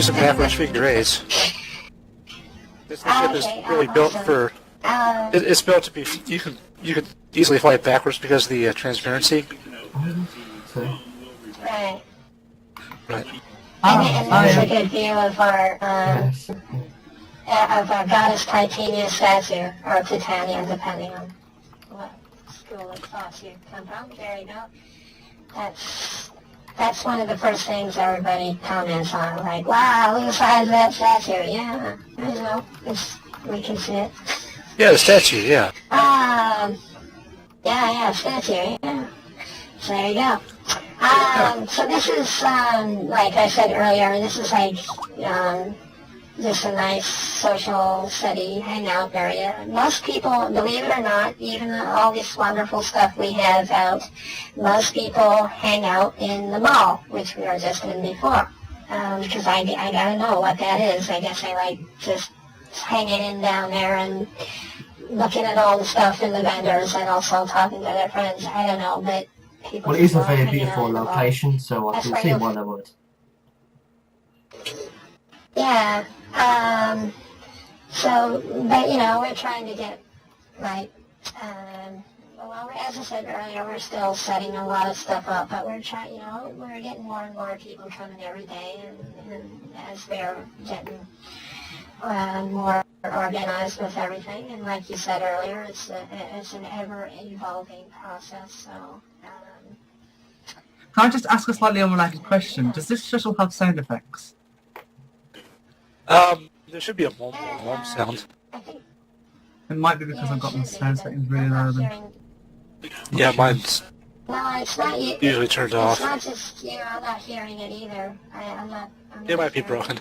some backwards figure eights. This ship is really built for. It's built to be. You can easily fly it backwards because of the transparency. Right. Right. And there's a good view of our goddess Titania statue, or Titania, depending on what school of thought you come from. There you go. That's one of the first things everybody comments on. Like, wow, look at the size of that statue. Yeah, you know, we can see it. Yeah, the statue. Yeah. Yeah, statue. Yeah. So there you go. So this is, like I said earlier, this is like just a nice social city hangout area. Most people, believe it or not, even all this wonderful stuff we have out, most people hang out in the mall, which we were just in before. Because I gotta know what that is. I guess I like just hanging in down there and looking at all the stuff in the vendors and also talking to their friends. I don't know, but people. Well, it is a very beautiful location, so I can see why they would. Yeah. So, but you know, we're trying to get right. Well, as I said earlier, we're still setting a lot of stuff up, but we're trying. You know, we're getting more and more people coming every day, and as they're getting more organized with everything, and like you said earlier, it's an ever-evolving process. So. Can I just ask a slightly unrelated question? Does this shuttle have sound effects? There should be a mom sound. It might be because I've got my sound settings really low then. Yeah, mine's No, it's not you. usually turned off. It's not just you. I'm not hearing it either. I'm not It might be broken.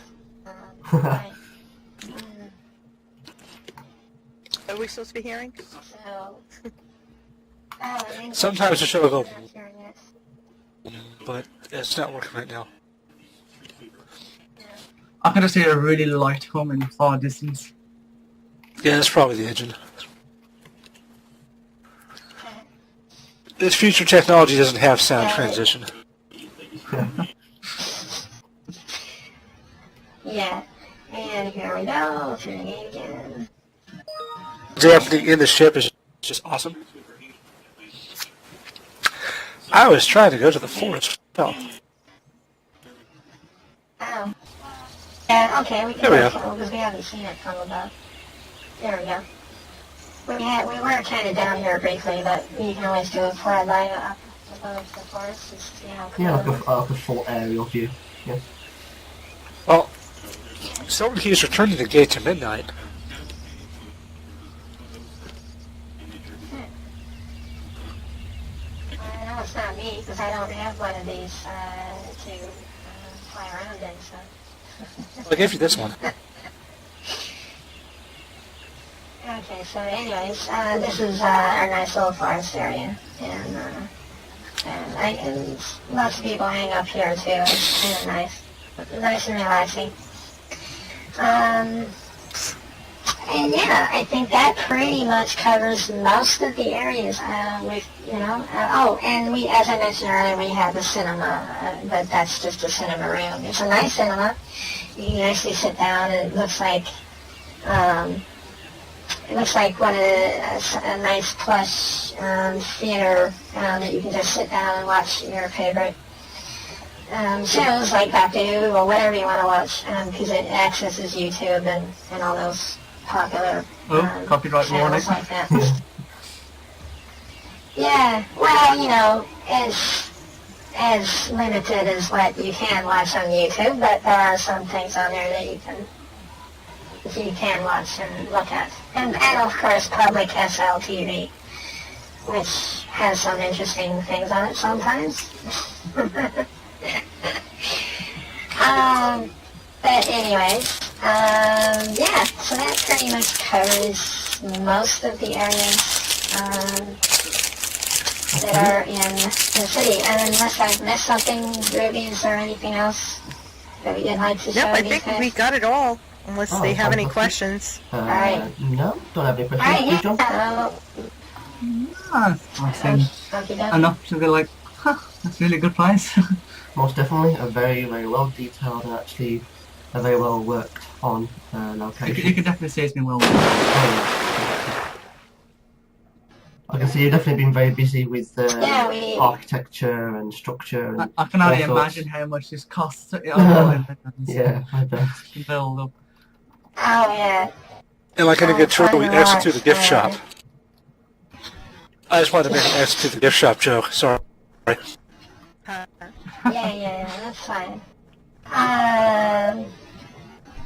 Right. Are we supposed to be hearing? So. Sometimes the show will go, I'm not hearing it. but it's not working right now. I can just hear a really light hum in the far distance. Yeah, that's probably the engine. This future technology doesn't have sound transition. Yeah. And here we go. Tuning in again. What's happening in the ship is just awesome. I was trying to go to the forest. Oh. Oh. Yeah, okay, we can There we go go. because we haven't seen it from above. There we go. We were kind of down here briefly, but you can always do a flyby up above the forest to see how cool Yeah, it is. like a full aerial view. Yeah. Well, someone keeps returning the gate to midnight. I know it's not me because I don't have one of these to fly around in, so. I gave you this one. Okay, so anyways, this is our nice little forest area, and lots of people hang up here too. It's kind of nice and relaxing. And yeah, I think that pretty much covers most of the areas. And we, as I mentioned earlier, we have the cinema, but that's just a cinema room. It's a nice cinema. You can actually sit down, and it looks like one of a nice plush theater that you can just sit down and watch your favorite shows like Doctor Who or whatever you want to watch, because it accesses YouTube and all those popular copyright warning. channels like that. Yeah, well, you know, as limited as what you can watch on YouTube, but there are some things on there that you can watch and look at. And of course, public SLTV, which has some interesting things on it sometimes. But anyways, yeah, so that pretty much covers most of the areas that are in the city. And unless I've missed something, Ruby, is there anything else that you'd like to show? Nope, I think we got it all, unless they have any questions. Alright. No, don't have any questions. Alright, Please, John. I think enough to be like, huh, that's a really good price. Most definitely, a very, very well detailed and actually a very well worked on location. You can definitely say it's been well worked. I can see you've definitely been very busy with Yeah, we- architecture and structure. And I can only all sorts. imagine how much this costs. Yeah, I bet. Build up. Oh yeah. And like any good tour, we exit through the gift Uh, shop. I just wanted to make an exit to the gift shop joke. Sorry. Yeah, that's fine.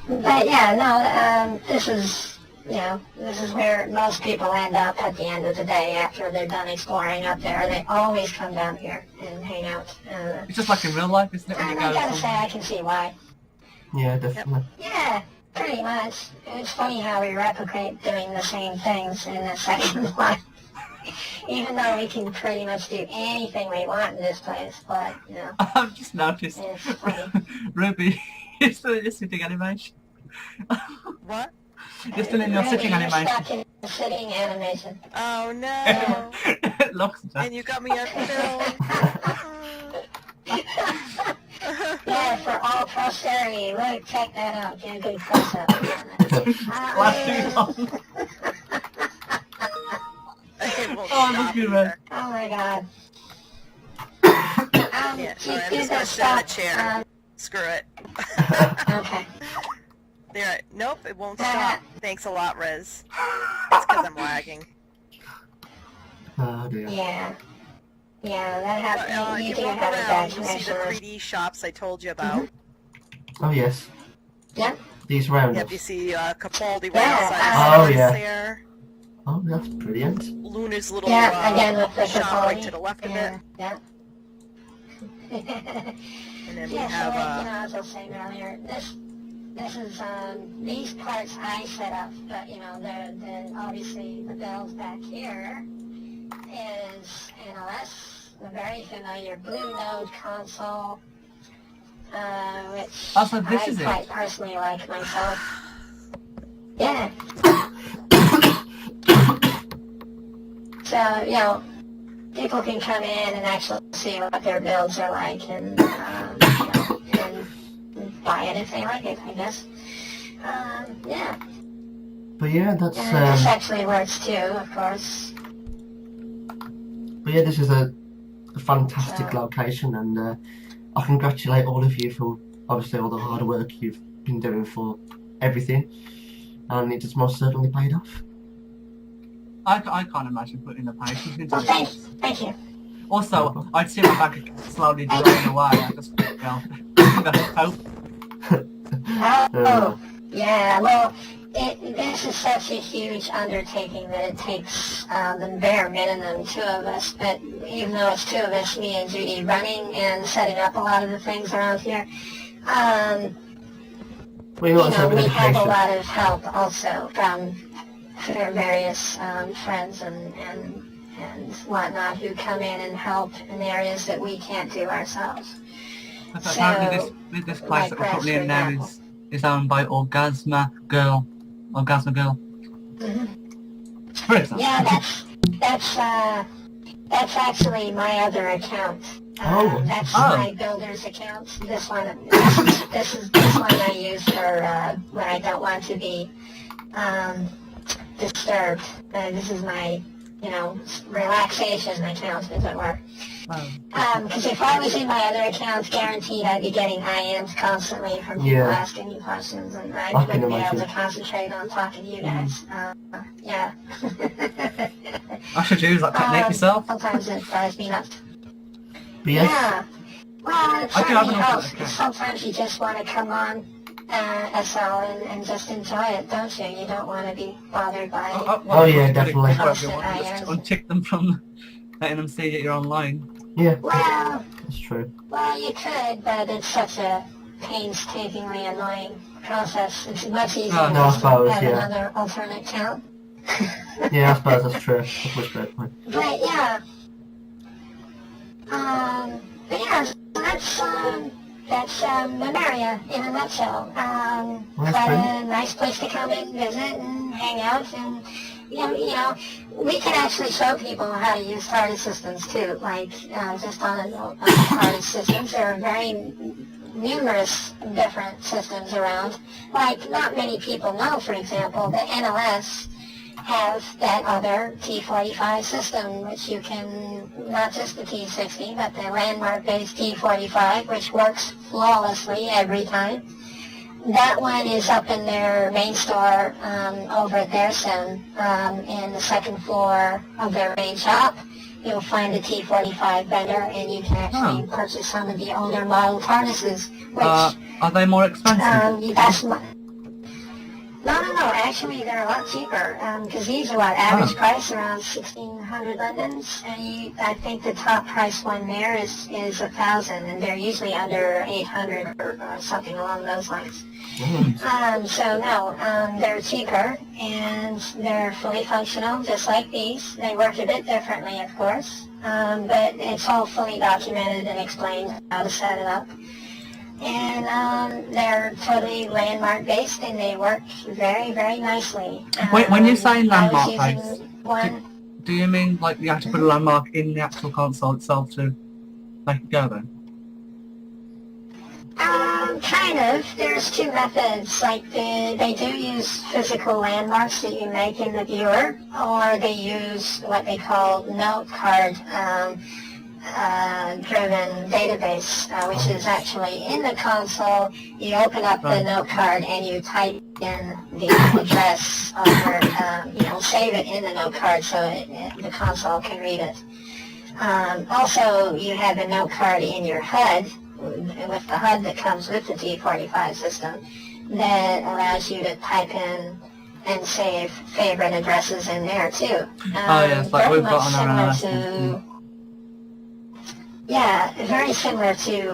But yeah, no, this is, this is where most people end up at the end of the day after they're done exploring up there. They always come down here and hang out. It's just like in real life, isn't it? When you And I go gotta from- say, I can see why. Yeah, definitely. Yeah, pretty much. It's funny how we replicate doing the same things in the second one. Even though we can pretty much do anything we want in this place, but, I've just noticed. it's funny. Ruby, you're still in your sitting animation. What? You're still in your Ruby, sitting you're animation. stuck in the sitting animation. Oh no! It looks And you got me up Phil. Yeah, for all posterity. Look, check that out. Get a good close-up. Last too long. It won't Oh, stop look at either. that. Oh my god. Yeah, Do sorry, I'm do just gonna that sit in a stuff. chair. Screw it. Okay. There. Nope, it won't stop. Thanks a lot, Rez. It's because I'm lagging. Oh dear. Yeah. Yeah, that But, happens. You you do walk have a around, bad you'll see the connection. 3D shops I told you about. Oh yes. Yep. These round Yep, us. you see Capaldi right Yeah, outside oh, yeah. there. Oh, that's brilliant. Luna's little Yeah, again with the shop Capaldi. right to the left of it. Yeah. And then we Yeah, so have as I was saying earlier, this is these parts I set up, but the obviously the bells back here is NLS, the very familiar Blue Node console, which Oh, so this I is it? quite personally like myself. Yeah. So people can come in and actually see what their builds are like and buy it if they like it, I guess. Yeah. But yeah, that's And this actually works too, of course. but yeah, this is a fantastic location, and I congratulate all of you for obviously all the hard work you've been doing for everything, and it has most certainly paid off. I can't imagine putting the patience into Well, it. thank you. Also, I'd see my bank account slowly drain away. I just hope. Oh, yeah, well, this is such a huge undertaking that it takes the bare minimum, two of us, but even though it's two of us, me and Judy running and setting up a lot of the things around here, Well, you also have we an have a education. lot of help also from various friends and whatnot who come in and help in areas that we can't do ourselves. Apparently this place that we're currently in now is owned by Orgasma Girl. For example. Yeah, that's actually my other account. Oh. That's Oh. my builder's account. This one I use for when I don't want to be disturbed. This is my relaxation account, as it were. Because if I was in my other accounts, guaranteed I'd be getting IMs constantly from people Yeah. asking me questions, and I I can wouldn't be able imagine. to concentrate on talking to you guys. Yeah. I should use that technique myself. Sometimes it drives me nuts. But yes, Yeah. Well, it I do have certainly an helps, alternate because sometimes you just want to come on SL and just enjoy it, don't you? You don't want to be bothered by Oh, yeah, definitely. Just untick them from letting them see that you're online. yeah, Well, that's true. you could, but it's such a painstakingly annoying process. It's much easier No, I just to suppose, have yeah. another alternate account. Yeah, I suppose that's true. That's a great point. But yeah. But yeah, so that's Mamaria in a nutshell. Well, that's Quite great. a nice place to come and visit and hang out, and we can actually show people how to use TARDIS systems too, like just on TARDIS systems. They're very numerous different systems around. Like, not many people know, for example, that NLS have that other T45 system, which you can, not just the T60, but the landmark-based T45, which works flawlessly every time. That one is up in their main store over at their sim, in the second floor of their main shop. You'll find a T45 vendor, and you can actually purchase some of the older model harnesses, which... are they more expensive? No, actually they're a lot cheaper, because these are average price around 1,600 Londons, and I think the top price one there is 1,000, and they're usually under 800 or something along those lines. They're cheaper, and they're fully functional, just like these. They work a bit differently, of course, but it's all fully documented and explained how to set it up. And they're totally landmark based, and they work very, very nicely. When you say landmark based, do you mean like you have to put a landmark in the actual console itself to make it go then? Kind of. There's two methods. Like they do use physical landmarks that you make in the viewer, or they use what they call note card driven database, which is actually in the console. You open up the note card and you type in the address, or save it in the note card so the console can read it. Also, you have a note card in your HUD, with the HUD that comes with the T45 system, that allows you to type in and save favorite addresses in there too. Yes, like we've got on our system. Yeah, very similar to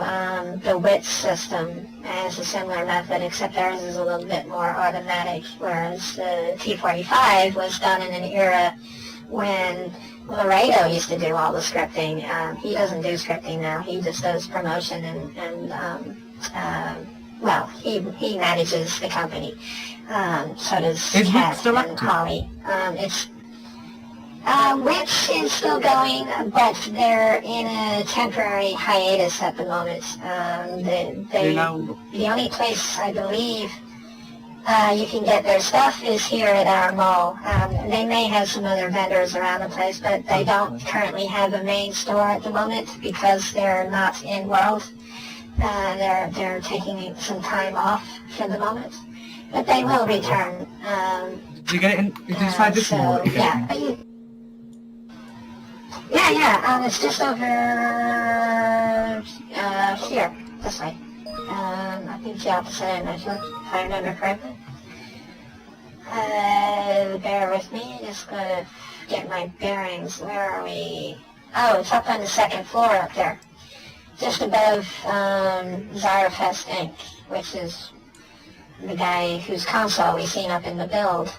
the WITS system, as a similar method, except ours is a little bit more automatic, whereas the T45 was done in an era when Laredo used to do all the scripting. He doesn't do scripting now, he just does promotion and he manages the company. So does Kat and Holly. WITS is still going, but they're in a temporary hiatus at the moment. The only place, I believe, you can get their stuff is here at our mall. They may have some other vendors around the place, but they don't currently have a main store at the moment because they're not in World. They're taking some time off for the moment, but they will return. Did you get it in? Did you try this one? Yeah, it's just over here, this way. I think the opposite end, actually, if I remember correctly. Bear with me, just gonna get my bearings. Where are we? Oh, it's up on the second floor up there. Just above Zyrafest Inc., which is the guy whose console we've seen up in the build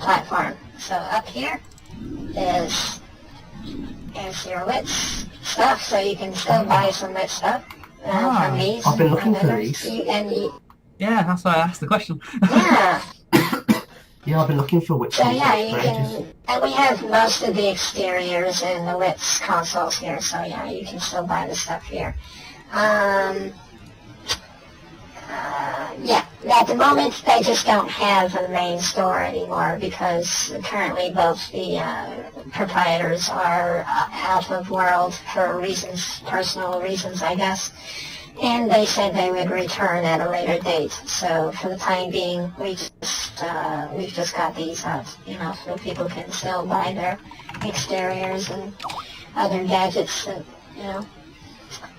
platform. So up here is your WITS stuff, so you can still buy some WITS stuff from these. I've been looking for these. Yeah, that's why I asked the question. Yeah. Yeah, I've been looking for WITS. So yeah, you can, and we have most of the exteriors in the WITS consoles here, so yeah, you can still buy the stuff here. Yeah, at the moment they just don't have a main store anymore because currently both the proprietors are out of World for reasons, personal reasons, I guess. And they said they would return at a later date. So for the time being, we've just got these out, so people can still buy their exteriors and other gadgets that,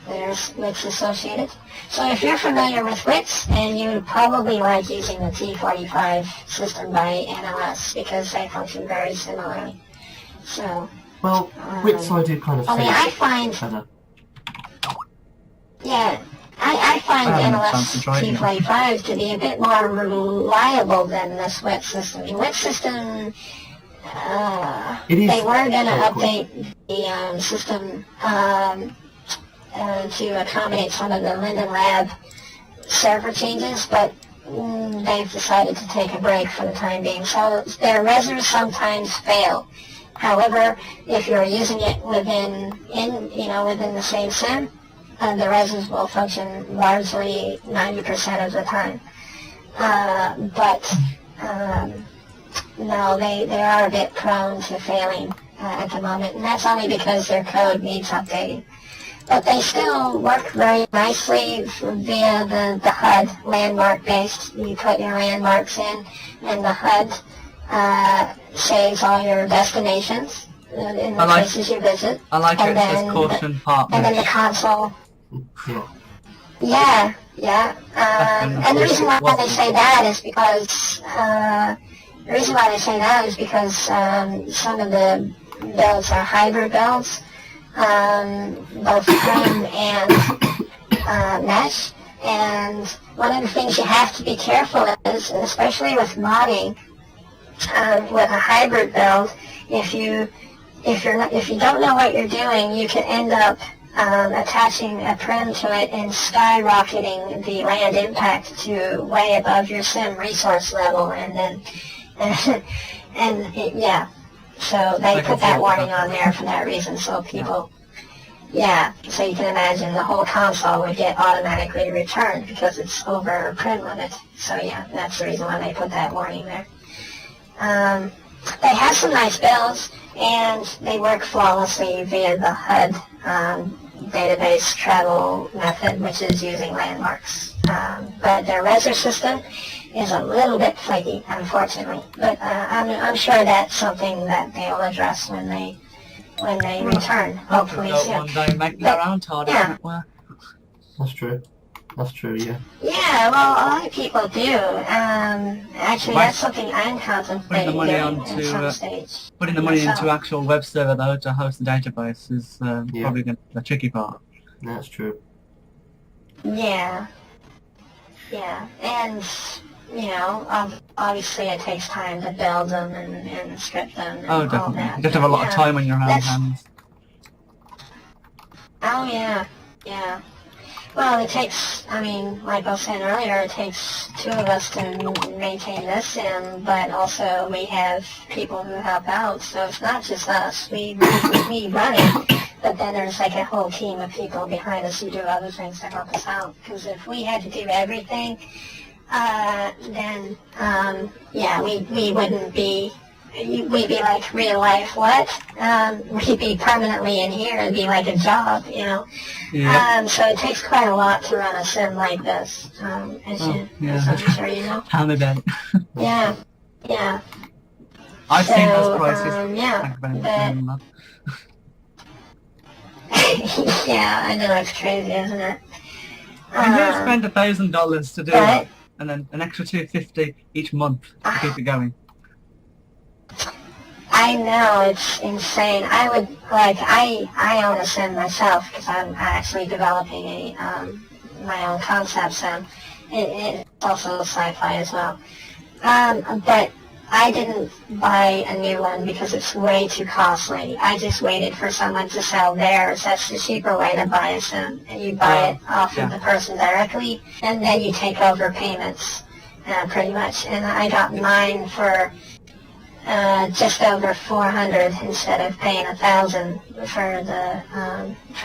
there's WITS associated. So if you're familiar with WITS, then you'd probably like using the T45 system by NLS because they function very similarly. So. Well, WITS I do kind of. I find. Yeah, I find NLS T45 to be a bit more reliable than this WITS system. The WITS system, they were going to update the system to accommodate some of the Linden Lab server changes, but they've decided to take a break for the time being. So their resers sometimes fail. However, if you're using it within the same sim, the reses will function largely 90% of the time. But no, they are a bit prone to failing at the moment, and that's only because their code needs updating. But they still work very nicely via the HUD, landmark-based. You put your landmarks in, and the HUD saves all your destinations in the places you visit. I like it says caution partner. And then the console. Yeah. And the reason why they say that is because some of the builds are hybrid builds, both prim and mesh. And one of the things you have to be careful is, especially with modding, with a hybrid build, if you don't know what you're doing, you can end up attaching a prim to it and skyrocketing the land impact to way above your sim resource level, and then so they put that warning on there for that reason, so people, so you can imagine the whole console would get automatically returned because it's over a prim limit. So that's the reason why they put that warning there. They have some nice builds, and they work flawlessly via the HUD database travel method, which is using landmarks. But their reser system is a little bit flaky, unfortunately. But I'm sure that's something that they'll address when they return, hopefully soon. One day make their own TARDIS network. That's true, yeah. Yeah, well, a lot of people do. Actually, that's something I'm contemplating doing at some stage. Putting the money into actual web server, though, to host the database is probably the tricky part. That's true. Yeah, and, obviously it takes time to build them and script them and all definitely. that. You have to have a lot of time on your hands. Oh, yeah. Well, it takes, like I was saying earlier, it takes two of us to maintain this sim, but also we have people who help out, so it's not just us. We run it, but then there's like a whole team of people behind us who do other things to help us out. Because if we had to do everything, then, we wouldn't be... We'd be like, real life, what? We'd be permanently in here. It'd be like a job, Yeah. So it takes quite a lot to run a sim like this, as I'm sure you know. Tell me about it. Yeah. I've seen those prices. Yeah, I know, it's crazy, isn't it? And you spend $1,000 to do that, and then an extra $250 each month to keep it going. I know, it's insane. I would, I own a sim myself because I'm actually developing my own concept sim. It's also sci-fi as well. But I didn't buy a new one because it's way too costly. I just waited for someone to sell theirs. That's the cheaper way to buy a sim. And you buy it off of the person directly, and then you take over payments, pretty much. And I got mine for... just over 400 instead of paying 1,000 for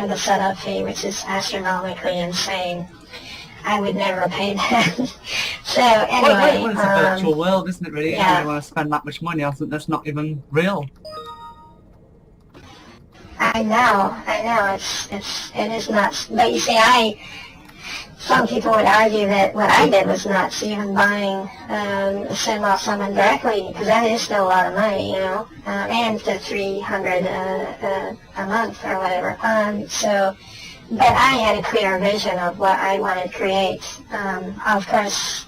the setup fee, which is astronomically insane. I would never pay that. So anyway, well, it's a virtual world, isn't it? Really, you don't want to spend that much money on something that's not even real. I know. It is nuts. But you see, some people would argue that what I did was nuts, even buying a sim off someone directly, because that is still a lot of money, and the $300 a month or whatever. But I had a clear vision of what I wanted to create. Of course,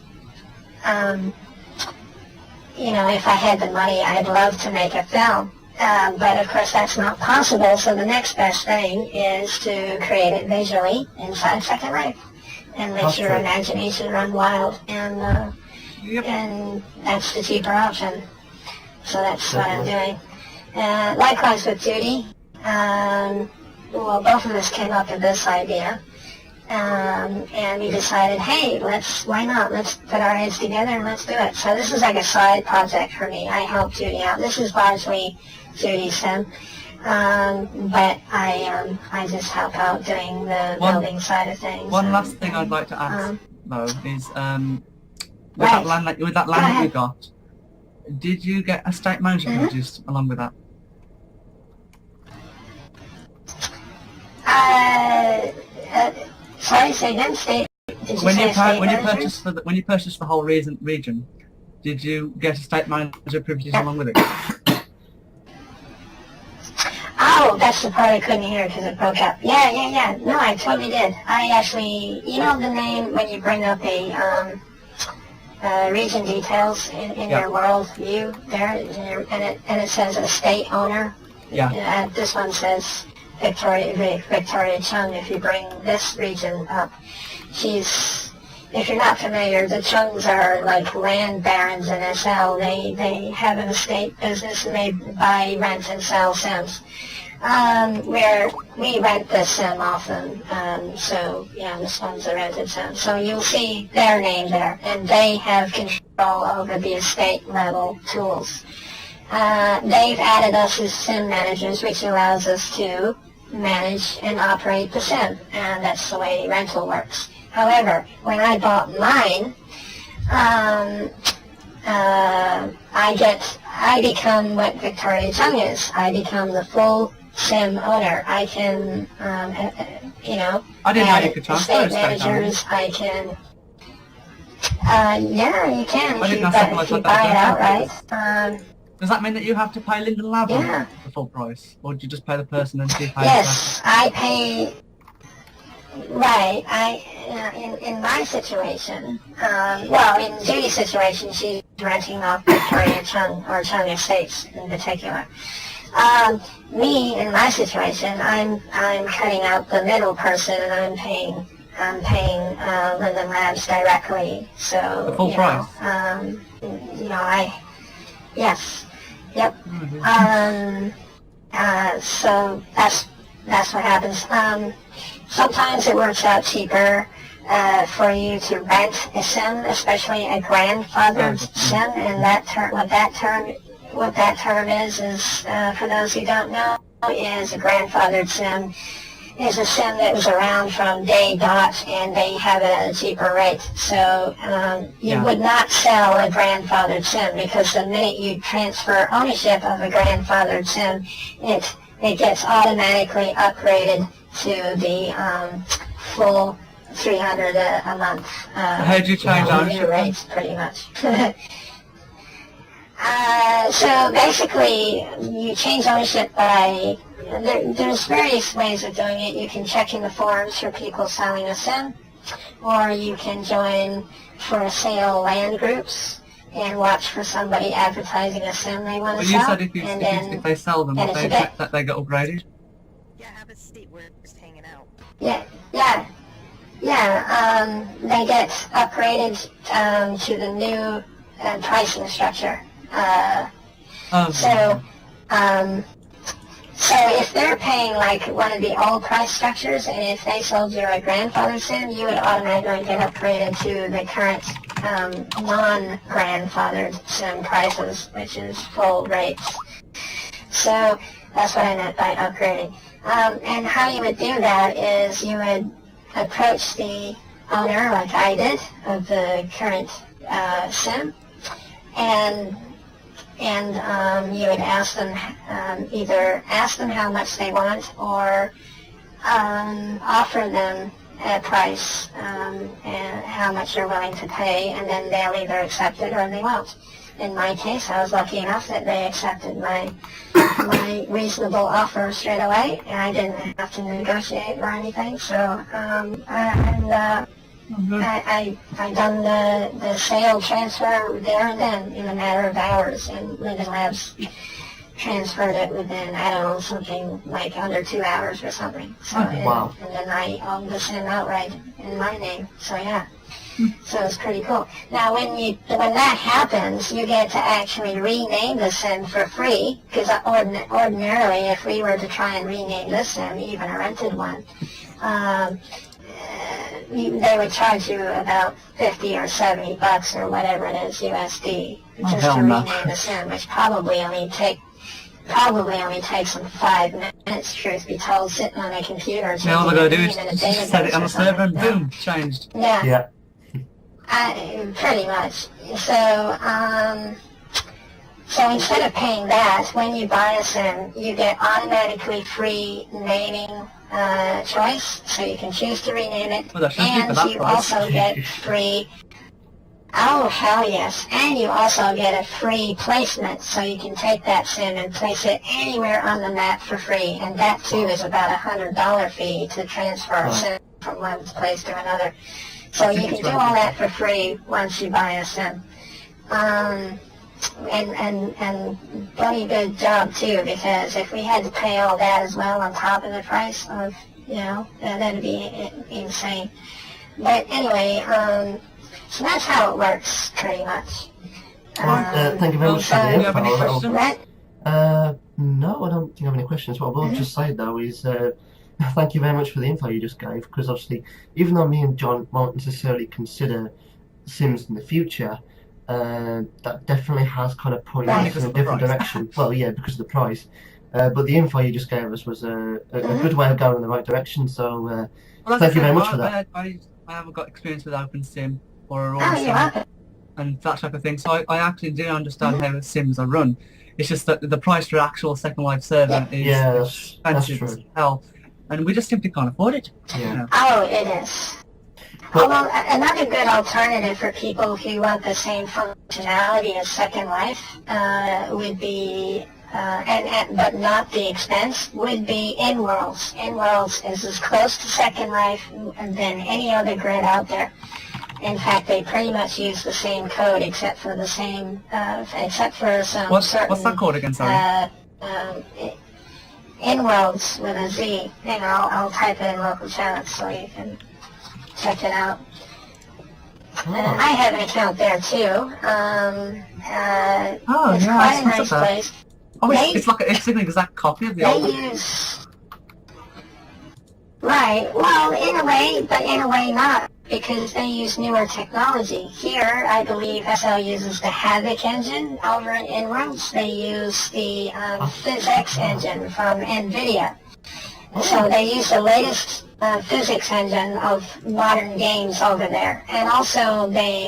if I had the money, I'd love to make a film. But of course that's not possible, so the next best thing is to create it visually inside Second Life. And let your imagination run wild, and that's the cheaper option. So that's what I'm doing. Likewise with Judy, both of us came up with this idea, and we decided, hey, why not? Let's put our heads together and let's do it. So this is like a side project for me. I help Judy out. This is largely Judy's sim. But I just help out doing the building side of things. One last thing I'd like to ask, though, is with Right. that land that you got, did you get estate management privileges along with that? Sorry, say again. Did you say estate manager? When you purchased the whole region, did you get estate manager privileges along with it? Oh, that's the part I couldn't hear because it broke up. Yeah. No, I totally did. I actually, you know the name when you bring up a region details in your world view there, and it says estate owner. Yeah. This one says Victoria Chung. If you bring this region up, if you're not familiar, the Chungs are like land barons in SL. They have an estate business and they buy, rent, and sell Sims. Where we rent the Sim off them. So yeah, this one's a rented Sim. So you'll see their name there, and they have control over the estate level tools. They've added us as Sim managers, which allows us to manage and operate the Sim, and that's the way rental works. However, when I bought mine, I become what Victoria Chung is. I become the full Sim owner. I can, I didn't know you could transfer estate estate managers. I can. Yeah, you can I if didn't you, know something like if you that buy it does outright. Does that mean that you have to pay Linden Lab Yeah. the full price, or do you just pay the person and she pays? Yes, I pay. Right. In my situation, in Judy's situation, she's renting off Victoria Chung or Chung Estates in particular. Me, in my situation, I'm cutting out the middle person and I'm paying Linden Labs directly. So The full price? Yes. Yep. So that's what happens. Sometimes it works out cheaper for you to rent a Sim, especially a grandfathered Sim, and what that term is for those who don't know, is a grandfathered Sim is a Sim that was around from day dot, and they have it at a cheaper rate. So you would not sell a grandfathered Sim, because the minute you transfer ownership of a grandfathered Sim, it gets automatically upgraded to the full $300 a month. How do you change ownership? Rates, pretty much. So basically, you change ownership by, there's various ways of doing it. You can check in the forums for people selling a Sim, or you can join for sale land groups and watch for somebody advertising a Sim they want to Well, you sell. said if they sell them, and would it's they a bit- check that they get upgraded? Yeah, have a state where it's hanging out. Yeah. They get upgraded to the new pricing structure. So if they're paying like one of the old price structures, and if they sold you a grandfather Sim, you would automatically get upgraded to the current non-grandfathered Sim prices, which is full rates. So that's what I meant by upgrading. And how you would do that is you would approach the owner, like I did, of the current Sim, and you would ask them, either ask them how much they want, or offer them a price and how much you're willing to pay, and then they'll either accept it or they won't. In my case, I was lucky enough that they accepted my reasonable offer straight away, and I didn't have to negotiate or anything. So I done the sale transfer there and then in a matter of hours, and Linden Labs transferred it within, I don't know, something like under 2 hours or something. So Wow. and then I owned the Sim outright in my name. So yeah. So it's pretty cool. Now, when that happens, you get to actually rename the Sim for free, because ordinarily, if we were to try and rename this Sim, even a rented one, they would charge you about $50 or $70 or whatever it is USD just to rename the Sim, which probably only take probably only takes them 5 minutes, truth be told, sitting on a computer. Now all I gotta do is changing a just set it on database the or server and something. boom, changed. Yeah. Yeah. Pretty much. So instead of paying that, when you buy a sim, you get automatically free naming choice, so you can choose to rename it, Well, that should be for and that you price. also get free. Oh hell yes! And you also get a free placement, so you can take that sim and place it anywhere on the map for free, and that too is about $100 fee to transfer a sim from one place to another. So you can do all that for free once you buy a sim. And bloody good job too, because if we had to pay all that as well on top of the price of, that'd be insane. But anyway, so that's how it works, pretty much. Well, thank you very much for the Do you have any info. questions? Right? No, I don't think I have any questions. What I will just say though is, thank you very much for the info you just gave, because obviously, even though me and John won't necessarily consider Sims in the future, that definitely has kind of pointed Right. us Because in a of the different price. direction. Well, yeah, because of the price. But the info you just gave us was a good way of going in the right direction. So Well, as thank I you very said, much for that. I haven't got experience with OpenSim or Oh, Aurora you're Sim welcome. and that type of thing, so I actually do understand how Sims are run. It's just that the price for actual Second Life server is Yeah, that's expensive as true. hell, and we just simply can't afford it. Yeah. Oh, it is. Well- Although another good alternative for people who want the same functionality as Second Life would be, but not the expense, would be In-Worlds. In-Worlds is as close to Second Life than any other grid out there. In fact, they pretty much use the same code except for the same, except for some What's certain. that called again, sorry? In-Worlds with a Z. I'll type it in local chat so you can check it out. I have an account there too. It's yeah, quite a I nice saw that. place. Oh, They- it's an exact copy of the They old one. use... Right, well, in a way, but in a way not, because they use newer technology. Here, I believe SL uses the Havoc engine over in Inworlds. They use the physics engine from NVIDIA. So they use the latest physics engine of modern games over there. And also they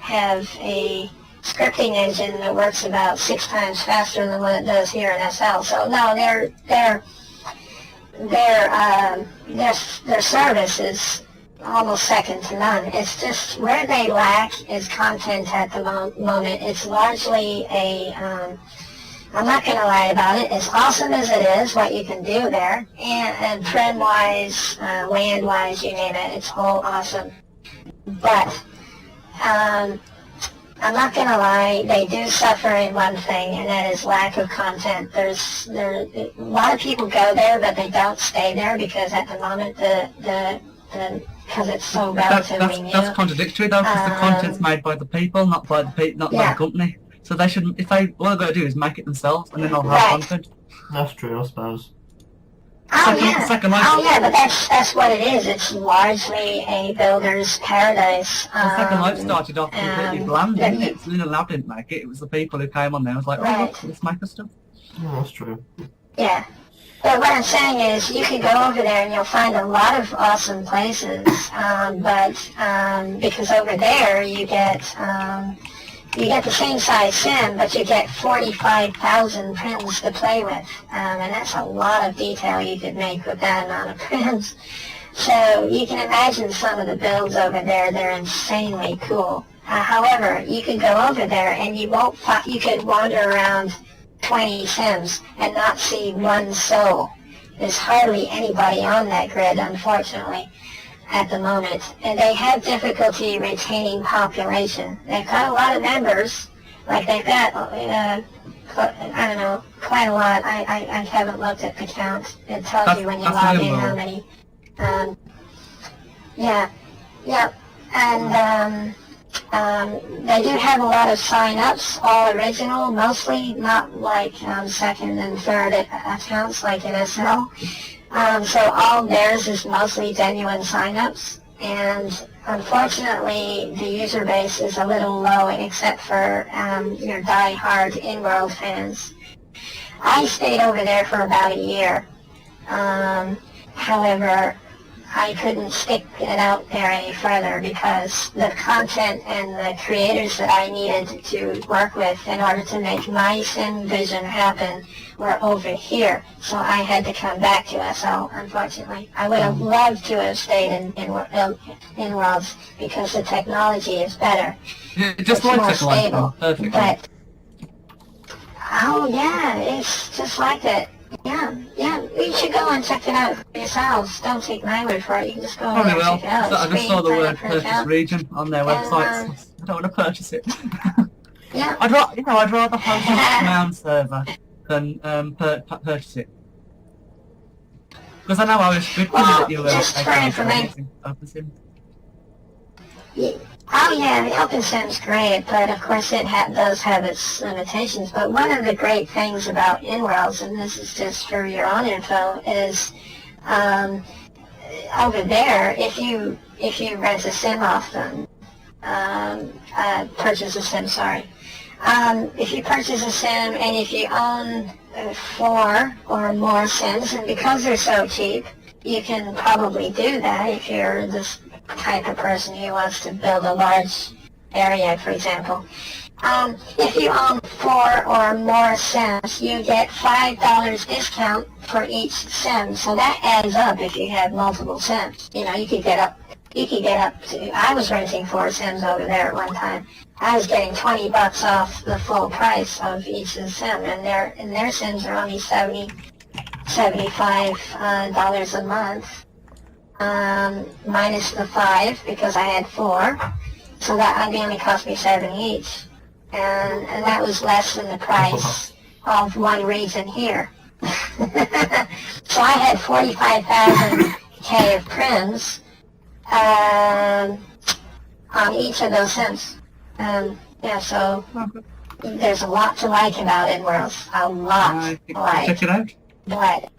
have a scripting engine that works about 6 times faster than what it does here in SL. So no, their service is almost second to none. It's just where they lack is content at the moment. It's largely a I'm not going to lie about it. As awesome as it is, what you can do there, and trend-wise, land-wise, you name it, it's all awesome. But I'm not going to lie, they do suffer in one thing, and that is lack of content. A lot of people go there, but they don't stay there because at the moment because it's so relatively new. That's contradictory though, because the content's made by the people, not by the company. So they should, all they've got to do is make it themselves, and then they'll have Right. content. That's true, I suppose. Second Life. But that's what it is. It's largely a builder's paradise. Second Life started off completely bland, yeah. didn't it? Luna Lab didn't make it. It was the people who came on there and was like, Right. look, let's make the stuff. Yeah, that's true. Yeah. But what I'm saying is you can go over there and you'll find a lot of awesome places, because over there you get the same size sim, but you get 45,000 pins to play with, and that's a lot of detail you could make with that amount of pins. So you can imagine some of the builds over there, they're insanely cool. However, you could go over there and you could wander around 20 sims and not see one soul. There's hardly anybody on that grid, unfortunately, at the moment. And they have difficulty retaining population. They've got a lot of members, like they've got, I don't know, quite a lot. I haven't looked at the count. It tells you when you log in how many. And they do have a lot of sign-ups, all original, mostly, not like second and third accounts like in SL. So all theirs is mostly genuine sign-ups, and unfortunately the user base is a little low except for your die-hard in-world fans. I stayed over there for about a year. However, I couldn't stick it out there any further because the content and the creators that I needed to work with in order to make my sim vision happen were over here. So I had to come back to SL, unfortunately. I would have loved to have stayed in Worlds because the technology is better. Yeah, just It's like more it, like stable. perfect. But, oh yeah, it's just like it. Yeah, you should go and check it out for yourselves. Don't take my word for it. You can just go Probably and will. check it out. I just saw the word purchase out. region on their website. So I don't want to purchase it. Yeah. I'd rather host it on my own server than purchase it. Because I know I was good that you were just for information. OpenSim. Oh yeah, the OpenSim's great, but of course it does have its limitations. But one of the great things about InWorlds, and this is just for your own info, is over there, if you rent a sim off them, purchase a sim, sorry. If you purchase a sim and if you own 4 or more sims, and because they're so cheap, you can probably do that if you're this type of person who wants to build a large area, for example. If you own 4 or more sims, you get $5 discount for each sim. So that adds up if you have multiple sims. You know, you could get up to, I was renting 4 sims over there at one time. I was getting $20 off the full price of each of the sim, and their sims are only $75 a month. Minus the 5 because I had 4, so that only cost me 7 each, and that was less than the price of one region here. So I had 45,000 K of prims on each of those sims. Yeah, so there's a lot to like about InWorlds, a lot to like. Check it out. But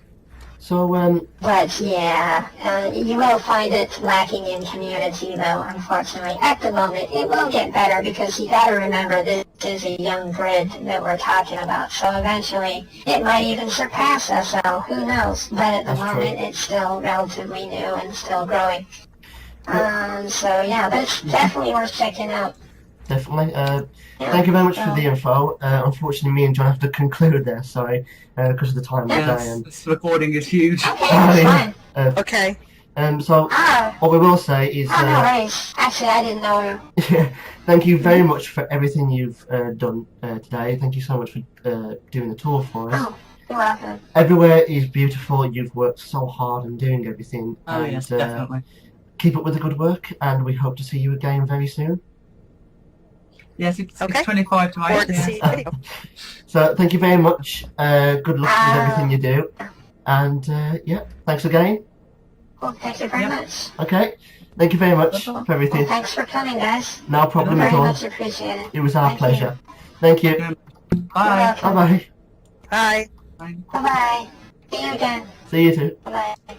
yeah, you will find it lacking in community though, unfortunately. At the moment, it will get better because you gotta remember this is a young grid that we're talking about. So eventually, it might even surpass SL, who knows? But at the moment, it's still relatively new and still growing. So yeah, but it's definitely worth checking out. Definitely. Thank you very much for the info. Unfortunately, me and John have to conclude there, sorry, because of the time of the day. Yes, this recording is huge. Okay, that's fine. Okay. So, what we will say is... no worries. Actually, I didn't know. Thank you very much for everything you've done today. Thank you so much for doing the tour for us. Oh, you're welcome. Everywhere is beautiful. You've worked so hard and doing everything. Oh, and, yes, definitely. Keep up with the good work, and we hope to see you again very soon. Yes, it's Okay. 25 to 8. Forward to see you video. So, thank you very much. Good luck with everything you do. And, yeah, thanks again. Well, thank you very much. Okay. Thank you very much for everything. Well, thanks for coming, guys. No problem at Very all. much appreciated. It was our Thank pleasure. Thank you. Bye. Bye-bye. Bye. Bye. Bye-bye. See you again. See you too. Bye-bye.